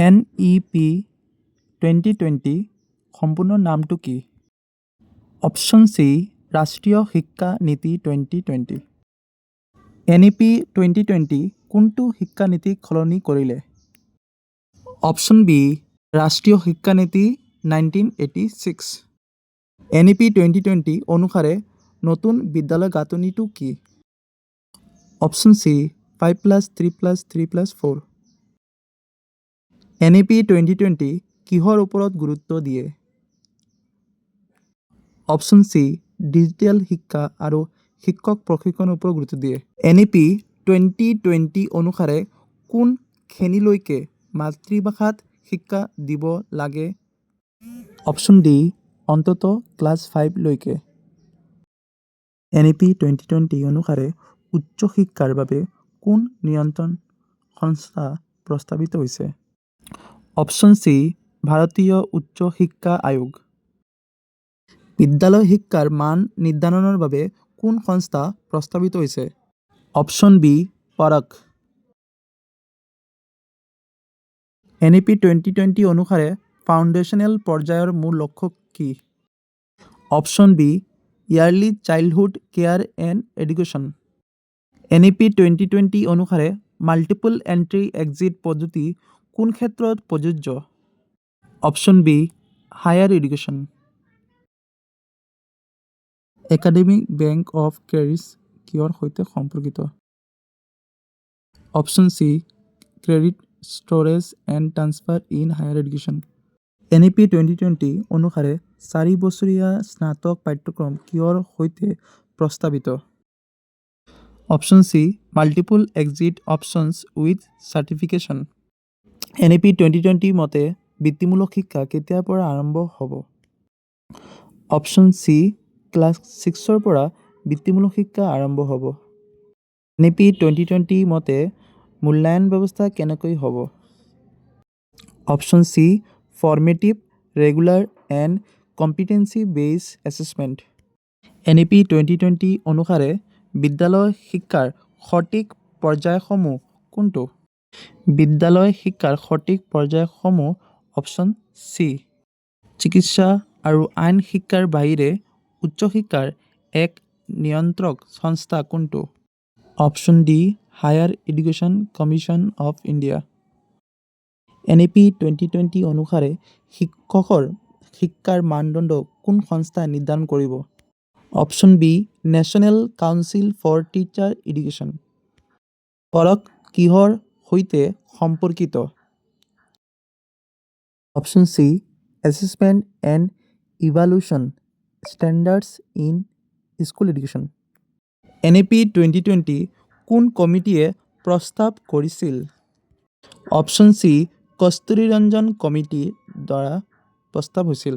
NEP 2020 সম্পূৰ্ণ নামটো কি? অপশ্যন চি ৰাষ্ট্ৰীয় শিক্ষা নীতি 2020। NEP 2020 কোনটো শিক্ষা নীতিক সলনি কৰিলে? অপশ্যন বি ৰাষ্ট্ৰীয় শিক্ষা নীতি 1986। NEP 2020 অনুসাৰে নতুন বিদ্যালয় গাঁথনিটো কি? Option C 5+3+3+4। NEP 2020 কিহৰ ওপৰত গুৰুত্ব দিয়ে? অপশ্যন চি ডিজিটেল শিক্ষা আৰু শিক্ষক প্ৰশিক্ষণৰ ওপৰত গুৰুত্ব দিয়ে। NEP 2020 অনুসাৰে কোন শ্ৰেণীলৈকে মাতৃভাষাত শিক্ষা দিব লাগে? অপশ্যন ডি অন্ততঃ ক্লাছ 5 লৈকে। NEP 2020 অনুসাৰে উচ্চ শিক্ষাৰ বাবে কোন নিয়ন্ত্ৰণ সংস্থা প্ৰস্তাৱিত হৈছে? অপশ্যন চি ভাৰতীয় উচ্চ শিক্ষা আয়োগ। বিদ্যালয় শিক্ষাৰ মান নিৰ্ধাৰণৰ বাবে কোন সংস্থা প্ৰস্তাৱিত হৈছে? অপশ্যন বি পৰাগ। NEP 2020 অনুসাৰে ফাউণ্ডেশ্যনেল পৰ্যায়ৰ মূল লক্ষ্য কি? Option B early childhood care and education. NEP 2020 অনুসাৰে মাল্টিপল এণ্ট্ৰি এক্সিট পদ্ধতি কোন ক্ষেত্ৰত প্ৰযোজ্য? Option B higher education. Academic bank of credits কিহৰ সৈতে সম্পৰ্কিত? Option C credit storage and transfer in higher education. NEP 2020 অনুসাৰে 4 বছৰীয়া স্নাতক পাঠ্যক্ৰম কিহৰ সৈতে প্ৰস্তাৱিত? Option C multiple exit options with certification. NEP 2020 মতে বৃত্তিমূলক শিক্ষা কেতিয়াৰ পৰা আৰম্ভ হ'ব? অপশ্যন চি ক্লাছ 6ৰ পৰা বৃত্তিমূলক শিক্ষা আৰম্ভ হ'ব। NEP 2020 মতে মূল্যায়ন ব্যৱস্থা কেনেকৈ হ'ব? Option C formative regular and competency based assessment. NEP 2020 অনুসাৰে বিদ্যালয় শিক্ষাৰ সঠিক পৰ্যায়সমূহ কোনটো? বিদ্যালয় শিক্ষাৰ সঠিক পৰ্যায়সমূহ অপশ্যন চি চিকিৎসা আৰু আইন শিক্ষাৰ বাহিৰে উচ্চ শিক্ষাৰ এক নিয়ন্ত্ৰক সংস্থা কোনটো? Option D higher education commission of India. NEP 2020 অনুসাৰে শিক্ষকৰ শিক্ষাৰ মানদণ্ড কোন সংস্থাই নিৰ্ধাৰণ কৰিব? Option B national council for teacher education. পৰাগ কিহৰ সৈতে সম্পৰ্কিত? Option C assessment and evaluation standards in school education. NEP 2020 কোন কমিটিয়ে প্ৰস্তাৱ কৰিছিল? অপশ্যন চি কস্তুৰী ৰঞ্জন কমিটিৰ দ্বাৰা প্ৰস্তাৱ হৈছিল।